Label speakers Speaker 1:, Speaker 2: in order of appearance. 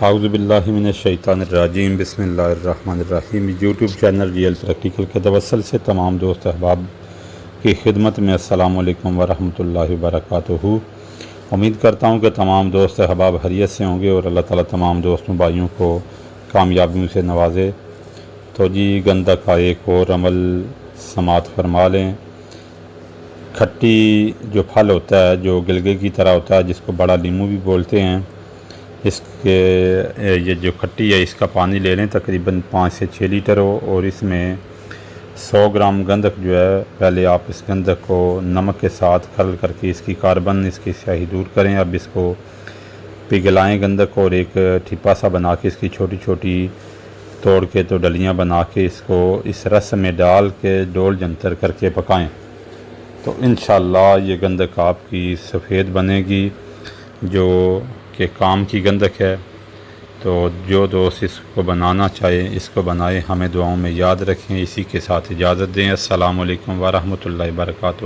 Speaker 1: اعوذ باللہ من الشیطان الرجیم بسم اللہ الرحمن الرحیم۔ یوٹیوب چینل ریئل پریکٹیکل کے توسل سے تمام دوست احباب کی خدمت میں السلام علیکم ورحمۃ اللہ وبرکاتہ۔ امید کرتا ہوں کہ تمام دوست احباب خیریت سے ہوں گے اور اللہ تعالیٰ تمام دوستوں بھائیوں کو کامیابیوں سے نوازے۔ تو جی گندک کا ایک اور عمل سماعت فرما لیں۔ کھٹی جو پھل ہوتا ہے جو گلگے کی طرح ہوتا ہے، جس کو بڑا لیمو بھی بولتے ہیں، اس کے یہ جو کھٹی ہے اس کا پانی لے لیں، تقریباً 5 سے 6 لیٹر ہو، اور اس میں 100 گرام گندک جو ہے، پہلے آپ اس گندک کو نمک کے ساتھ کھل کر کے اس کی کاربن، اس کی سیاہی دور کریں۔ اب اس کو پگھلائیں گندک کو، اور ایک ٹھپا سا بنا کے اس کی چھوٹی چھوٹی توڑ کے تو ڈلیاں بنا کے اس کو اس رس میں ڈال کے ڈول جنتر کر کے پکائیں، تو انشاءاللہ یہ گندک آپ کی سفید بنے گی، جو کہ کام کی گندک ہے۔ تو جو دوست اس کو بنانا چاہے اس کو بنائیں، ہمیں دعاؤں میں یاد رکھیں۔ اسی کے ساتھ اجازت دیں۔ السلام علیکم ورحمۃ اللہ وبرکاتہ۔